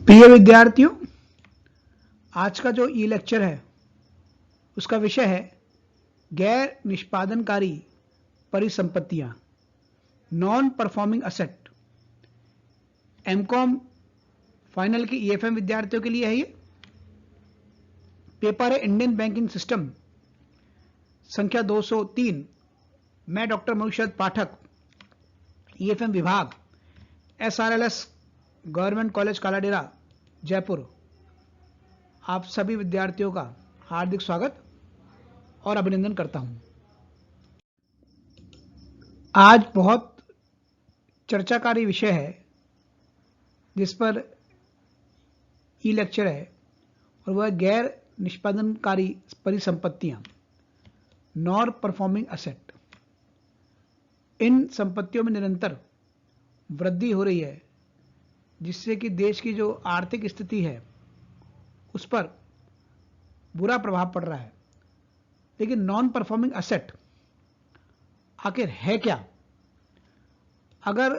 प्रिय विद्यार्थियों, आज का जो ई लेक्चर है उसका विषय है गैर निष्पादनकारी परिसंपत्तियां, non performing asset. MCom final की ईएफएम विद्यार्थियों के लिए है। ये पेपर है इंडियन बैंकिंग सिस्टम संख्या 203। मैं डॉक्टर मनुष्यद पाठक, ईएफएम विभाग, एसआरएलएस गवर्नमेंट कॉलेज कालाडेरा, जयपुर। आप सभी विद्यार्थियों का हार्दिक स्वागत और अभिनंदन करता हूं। आज बहुत चर्चाकारी विषय है जिस पर ई लेक्चर है और वह गैर निष्पादनकारी परिसंपत्तियां, नॉन परफॉर्मिंग असेट। इन संपत्तियों में निरंतर वृद्धि हो रही है जिससे कि देश की जो आर्थिक स्थिति है उस पर बुरा प्रभाव पड़ रहा है। लेकिन नॉन परफॉर्मिंग असेट आखिर है क्या? अगर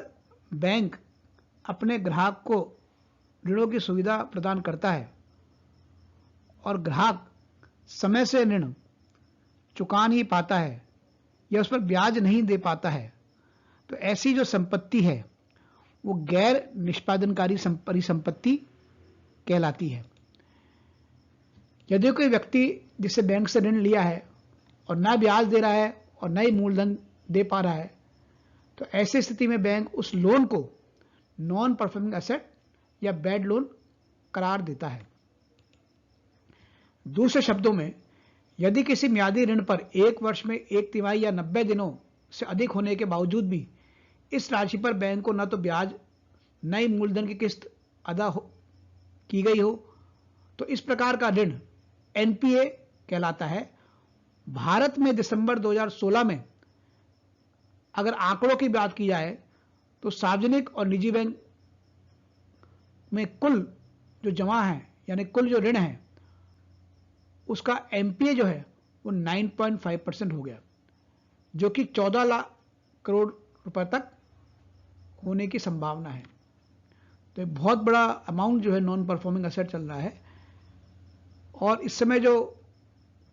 बैंक अपने ग्राहक को ऋणों की सुविधा प्रदान करता है और ग्राहक समय से ऋण चुका नहीं पाता है या उस पर ब्याज नहीं दे पाता है, तो ऐसी जो संपत्ति है वो गैर निष्पादनकारी परिसंपत्ति कहलाती है। यदि कोई व्यक्ति जिससे बैंक से ऋण लिया है और ना ब्याज दे रहा है और ना ही मूलधन दे पा रहा है, तो ऐसी स्थिति में बैंक उस लोन को नॉन परफॉर्मिंग एसेट या बैड लोन करार देता है। दूसरे शब्दों में, यदि किसी म्यादी ऋण पर 1 वर्ष में 1 तिमाही या 90 दिनों से अधिक होने के बावजूद भी इस राशि पर बैंक को न तो ब्याज न ही मूलधन की किस्त अदा की गई हो, तो इस प्रकार का ऋण एनपीए कहलाता है। भारत में दिसंबर 2016 में अगर आंकड़ों की बात की जाए तो सार्वजनिक और निजी बैंक में कुल जो जमा है यानी कुल जो ऋण है उसका एनपीए जो है वो 9.5% हो गया, जो कि 14 लाख करोड़ रुपए तक होने की संभावना है। तो एक बहुत बड़ा अमाउंट जो है नॉन परफॉर्मिंग असेट चल रहा है। और इस समय जो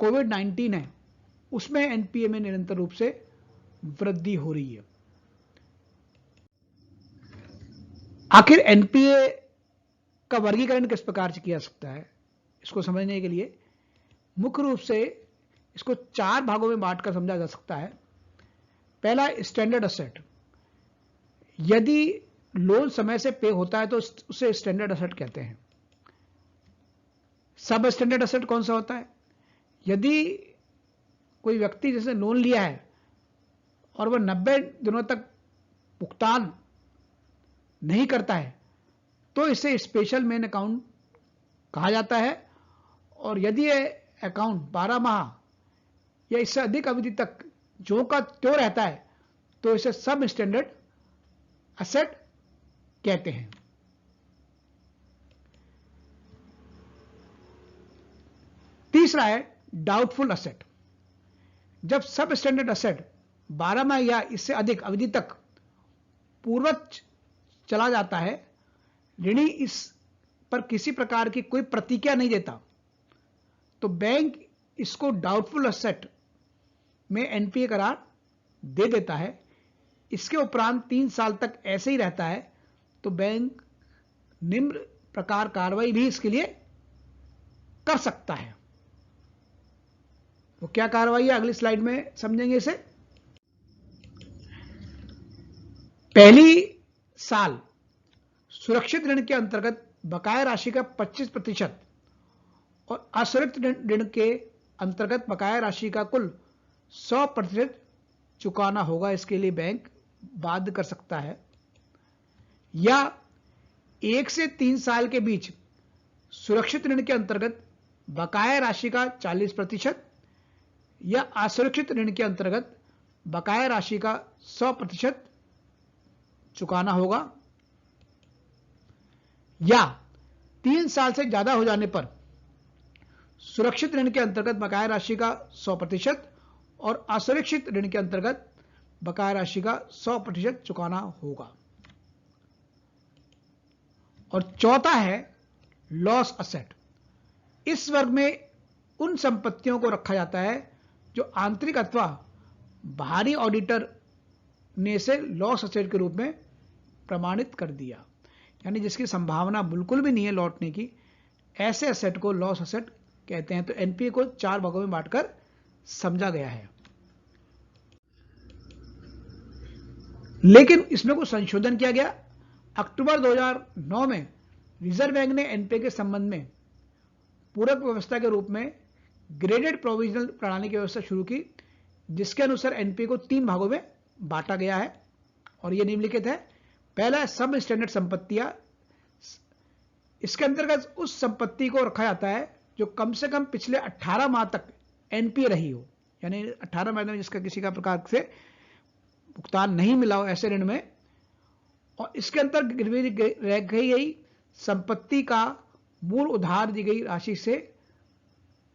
कोविड-19 है उसमें एनपीए में निरंतर रूप से वृद्धि हो रही है। आखिर एनपीए का वर्गीकरण किस प्रकार से किया जा सकता है, इसको समझने के लिए मुख्य रूप से इसको 4 भागों में बांटकर समझा जा सकता है। पहला, स्टैंडर्ड असेट। यदि लोन समय से पे होता है तो उसे स्टैंडर्ड असेट कहते हैं। सब स्टैंडर्ड असेट कौन सा होता है? यदि कोई व्यक्ति जिसने लोन लिया है और वह 90 दिनों तक भुगतान नहीं करता है तो इसे स्पेशल मेन अकाउंट कहा जाता है। और यदि यह अकाउंट 12 माह या इससे अधिक अवधि तक जो का त्यों रहता है तो इसे सब स्टैंडर्ड असेट कहते हैं। तीसरा है डाउटफुल असेट। जब सब स्टैंडर्ड असेट 12 माह या इससे अधिक अवधि तक पूर्ववत चला जाता है, ऋणी इस पर किसी प्रकार की कोई प्रतिक्रिया नहीं देता, तो बैंक इसको डाउटफुल असेट में एनपीए करार दे देता है। इसके उपरांत 3 साल तक ऐसे ही रहता है तो बैंक निम्न प्रकार कार्रवाई भी इसके लिए कर सकता है। वो क्या कार्रवाई है अगली स्लाइड में समझेंगे इसे। पहली साल सुरक्षित ऋण के अंतर्गत बकाया राशि का 25% और असुरक्षित ऋण के अंतर्गत बकाया राशि का कुल 100% चुकाना होगा। इसके लिए बैंक बाध्य कर सकता है। या 1 से 3 साल के बीच सुरक्षित ऋण के अंतर्गत बकाया राशि का 40% या असुरक्षित ऋण के अंतर्गत बकाया राशि का 100% चुकाना होगा। या 3 साल से ज्यादा हो जाने पर सुरक्षित ऋण के अंतर्गत बकाया राशि का 100% और असुरक्षित ऋण के अंतर्गत बकाया राशि का 100% चुकाना होगा। और चौथा है लॉस असेट। इस वर्ग में उन संपत्तियों को रखा जाता है जो आंतरिक अथवा बाहरी ऑडिटर ने से लॉस असेट के रूप में प्रमाणित कर दिया, यानी जिसकी संभावना बिल्कुल भी नहीं है लौटने की, ऐसे असेट को लॉस असेट कहते हैं। तो एनपीए को 4 भागों में बांटकर समझा गया है। लेकिन इसमें कुछ संशोधन किया गया। अक्टूबर 2009 में रिजर्व बैंक ने एनपीए के संबंध में पूरक व्यवस्था के रूप में ग्रेडेड प्रोविजनल प्रणाली की व्यवस्था शुरू की, जिसके अनुसार एनपीए को 3 भागों में बांटा गया है और यह निम्नलिखित है। पहला, सब स्टैंडर्ड संपत्तियां। इसके अंतर्गत उस संपत्ति को रखा जाता है जो कम से कम पिछले 18 माह तक एनपीए रही हो, यानी 18 महीने में जिसका किसी का प्रकार से भुगतान नहीं मिला हो ऐसे ऋण में, और इसके अंतर गिरवी रह गई संपत्ति का मूल उधार दी गई राशि से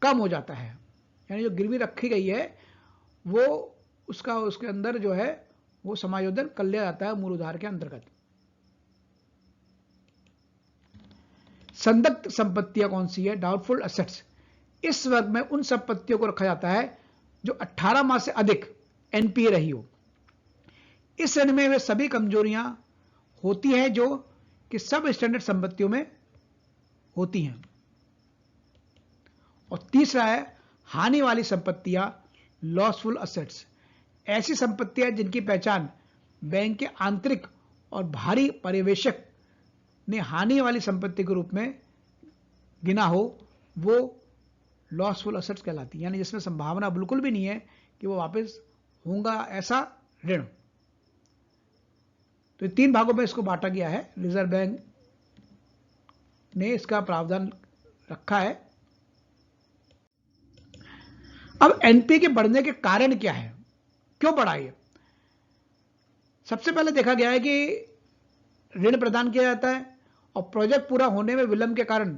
कम हो जाता है, यानी जो गिरवी रखी गई है वो उसके अंदर जो है वो समायोजन कर लिया जाता है मूल उधार के अंतर्गत। संदिग्ध संपत्तियां कौन सी है? Doubtful assets. इस वर्ग में उन संपत्तियों को रखा जाता है जो 18 माह से अधिक एनपीए रही हो। इस ऋण में वे सभी कमजोरियां होती हैं जो कि सब स्टैंडर्ड संपत्तियों में होती हैं। और तीसरा है हानि वाली संपत्तियां, लॉसफुल असेट्स। ऐसी संपत्तियां जिनकी पहचान बैंक के आंतरिक और बाहरी पर्यवेक्षक ने हानि वाली संपत्ति के रूप में गिना हो, वो लॉसफुल असेट्स कहलाती है, यानी जिसमें संभावना बिल्कुल भी नहीं है कि वो वापस होगा ऐसा ऋण। तो 3 भागों में इसको बांटा गया है, रिजर्व बैंक ने इसका प्रावधान रखा है। अब एनपीए के बढ़ने के कारण क्या है, क्यों बढ़ा ये? सबसे पहले देखा गया है कि ऋण प्रदान किया जाता है और प्रोजेक्ट पूरा होने में विलंब के कारण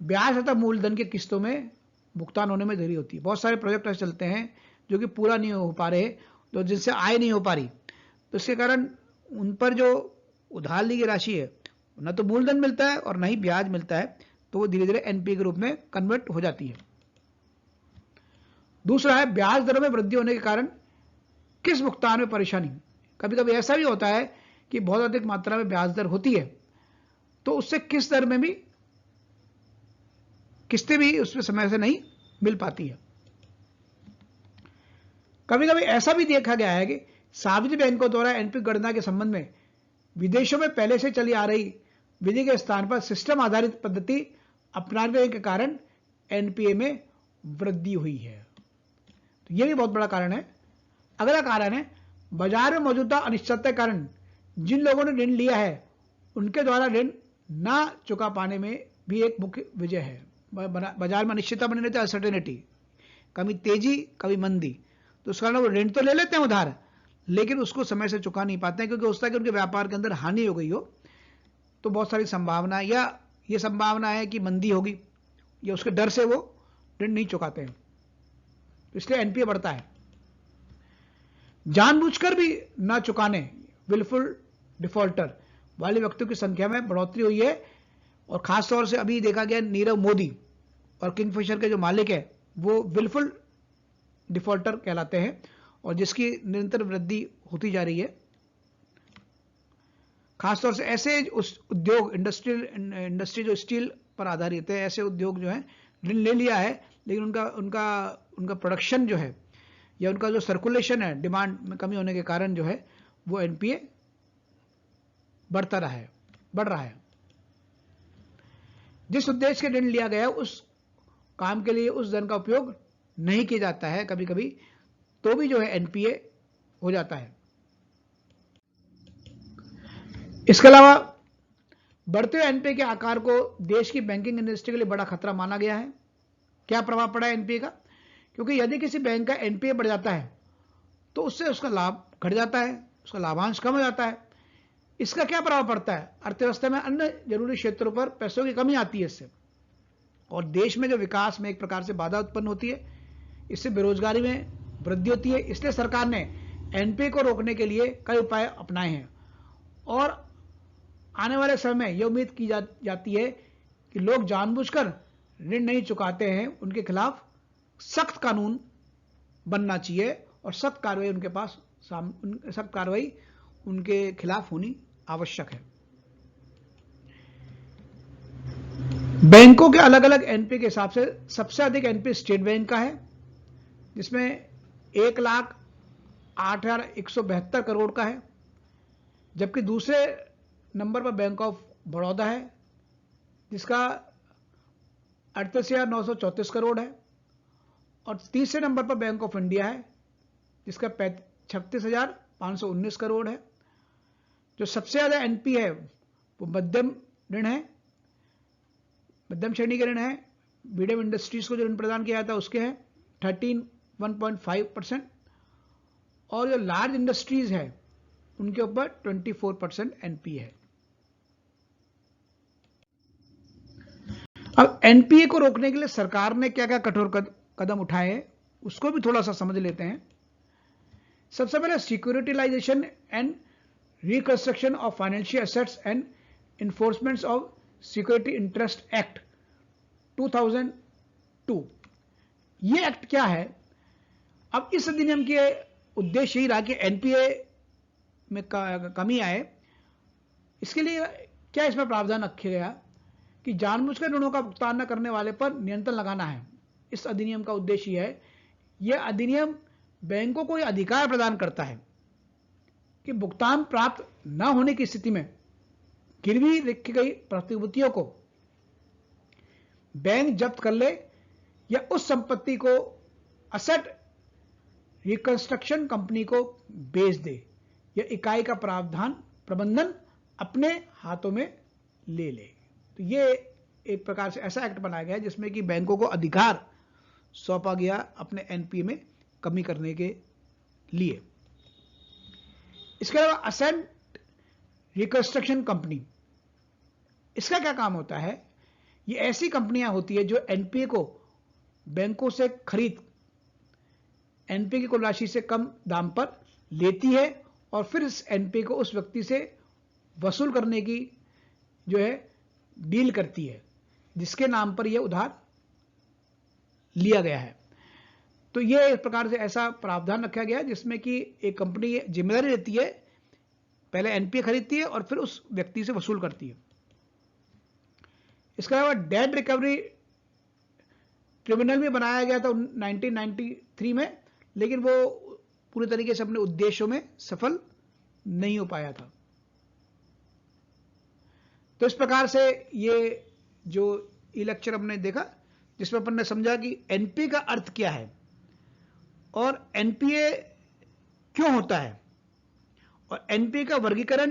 ब्याज तथा मूलधन की किस्तों में भुगतान होने में देरी होती है। बहुत सारे प्रोजेक्ट ऐसे चलते हैं जो कि पूरा नहीं हो पा रहे, तो जिनसे आय नहीं हो पा रही, तो इसके कारण उन पर जो उधार ली गई राशि है न तो मूलधन मिलता है और न ही ब्याज मिलता है, तो वो धीरे धीरे एनपीए के रूप में कन्वर्ट हो जाती है। दूसरा है ब्याज दरों में वृद्धि होने के कारण किस्त भुगतान में परेशानी। कभी कभी ऐसा भी होता है कि बहुत अधिक मात्रा में ब्याज दर होती है, तो उससे किस्त दर में भी किस्तें भी उसमें समय से नहीं मिल पाती है। कभी कभी ऐसा भी देखा गया है कि सार्वजनिक बैंकों द्वारा एनपीए गणना के संबंध में विदेशों में पहले से चली आ रही विधि के स्थान पर सिस्टम आधारित पद्धति अपनाने के कारण एनपीए में वृद्धि हुई है। तो यह भी बहुत बड़ा कारण है। अगला कारण है बाजार में मौजूदा अनिश्चितता के कारण जिन लोगों ने ऋण लिया है उनके द्वारा ऋण ना चुका पाने में भी एक मुख्य वजह है। बाजार में अनिश्चितता बनी रहती है, अनसर्टेनिटी, कभी तेजी कभी मंदी, तो उस कारण वो ऋण तो ले लेते हैं उधार, लेकिन उसको समय से चुका नहीं पाते हैं क्योंकि होता है कि उनके व्यापार के अंदर हानि हो गई हो, तो बहुत सारी संभावना या ये संभावना है कि मंदी होगी या उसके डर से वो ऋण नहीं चुकाते हैं, इसलिए एनपीए बढ़ता है। जानबूझकर भी ना चुकाने, विलफुल डिफॉल्टर वाले व्यक्तियों की संख्या में बढ़ोतरी हुई है और खासतौर से अभी देखा गया नीरव मोदी और किंगफिशर के जो मालिक है वो विलफुल डिफॉल्टर कहलाते हैं और जिसकी निरंतर वृद्धि होती जा रही है। खासतौर से ऐसे उस उद्योग इंडस्ट्री जो स्टील पर आधारित है, ऐसे उद्योग जो है ऋण ले लिया है, लेकिन उनका प्रोडक्शन जो है या उनका जो सर्कुलेशन है डिमांड में कमी होने के कारण जो है वो एनपीए बढ़ रहा है। जिस उद्देश्य के ऋण लिया गया उस काम के लिए उस धन का उपयोग नहीं किया जाता है कभी कभी, तो भी जो है एनपीए हो जाता है। इसके अलावा बढ़ते हुए एनपीए के आकार को देश की बैंकिंग इंडस्ट्री के लिए बड़ा खतरा माना गया है। क्या प्रभाव पड़ा है एनपीए का? क्योंकि यदि किसी बैंक का एनपीए बढ़ जाता है तो उससे उसका लाभ घट जाता है, उसका लाभांश कम हो जाता है। इसका क्या प्रभाव पड़ता है? अर्थव्यवस्था में अन्य जरूरी क्षेत्रों पर पैसों की कमी आती है इससे, और देश में जो विकास में एक प्रकार से बाधा उत्पन्न होती है, इससे बेरोजगारी में वृद्धि होती है। इसलिए सरकार ने एनपीए को रोकने के लिए कई उपाय अपनाए हैं और आने वाले समय में यह उम्मीद की जाती है कि लोग जानबूझकर ऋण नहीं चुकाते हैं, उनके खिलाफ सख्त कानून बनना चाहिए और सख्त कार्रवाई सख्त कार्रवाई उनके खिलाफ होनी आवश्यक है। बैंकों के अलग अलग एनपीए के हिसाब से सबसे अधिक एनपीए स्टेट बैंक का है, जिसमें 1,08,172 करोड़ का है, जबकि दूसरे नंबर पर बैंक ऑफ बड़ौदा है जिसका 38,934 करोड़ है, और तीसरे नंबर पर बैंक ऑफ इंडिया है जिसका 36,519 करोड़ है। जो सबसे ज्यादा एनपी है वो मध्यम ऋण है, मध्यम श्रेणी के ऋण है। मीडियम इंडस्ट्रीज को जो ऋण प्रदान किया जाता है उसके हैं 1.5%, और जो लार्ज इंडस्ट्रीज है उनके ऊपर 24% एनपीए है। अब एनपीए को रोकने के लिए सरकार ने क्या क्या कठोर कदम उठाए हैं उसको भी थोड़ा सा समझ लेते हैं। सबसे पहले securitisation and reconstruction of financial assets and enforcement of security interest act 2002। ये एक्ट क्या है? अब इस अधिनियम के उद्देश्य ही रहा कि एनपीए में कमी आए। इसके लिए क्या इसमें प्रावधान रखा गया कि जानबूझकर ऋणों का भुगतान न करने वाले पर नियंत्रण लगाना है। इस अधिनियम का उद्देश्य है, यह अधिनियम बैंकों को यह अधिकार प्रदान करता है कि भुगतान प्राप्त न होने की स्थिति में गिरवी रखी गई प्रतिभूतियों को बैंक जब्त कर ले या उस संपत्ति को असेट रिकंस्ट्रक्शन कंपनी को बेच दे या इकाई का प्रबंधन अपने हाथों में ले ले। तो ये एक प्रकार से ऐसा एक्ट बनाया गया जिसमें कि बैंकों को अधिकार सौंपा गया अपने एनपीए में कमी करने के लिए। इसके अलावा असेट रिकंस्ट्रक्शन कंपनी, इसका क्या काम होता है? ये ऐसी कंपनियां होती है जो एनपीए को बैंकों से खरीद एनपीए की कुल राशि से कम दाम पर लेती है और फिर इस एनपीए को उस व्यक्ति से वसूल करने की जो है डील करती है जिसके नाम पर यह उधार लिया गया है। तो यह एक प्रकार से ऐसा प्रावधान रखा गया है जिसमें कि एक कंपनी जिम्मेदारी लेती है, पहले एनपीए खरीदती है और फिर उस व्यक्ति से वसूल करती है। इसके अलावा डेट रिकवरी ट्रिब्यूनल भी बनाया गया था 1993 में, लेकिन वो पूरी तरीके से अपने उद्देश्यों में सफल नहीं हो पाया था। तो इस प्रकार से ये जो ई लेक्चर हमने देखा जिसमें अपन ने समझा कि एनपीए का अर्थ क्या है और एनपीए क्यों होता है और एनपीए का वर्गीकरण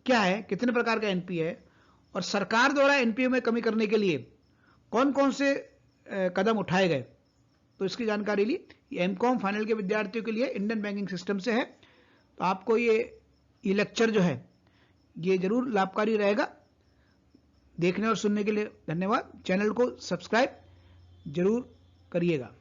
क्या है, कितने प्रकार का एनपीए है और सरकार द्वारा एनपीए में कमी करने के लिए कौन कौन से कदम उठाए गए, तो इसकी जानकारी ली। एमकॉम फाइनल के विद्यार्थियों के लिए इंडियन बैंकिंग सिस्टम से है, तो आपको ये ई लेक्चर जो है ये जरूर लाभकारी रहेगा। देखने और सुनने के लिए धन्यवाद। चैनल को सब्सक्राइब जरूर करिएगा।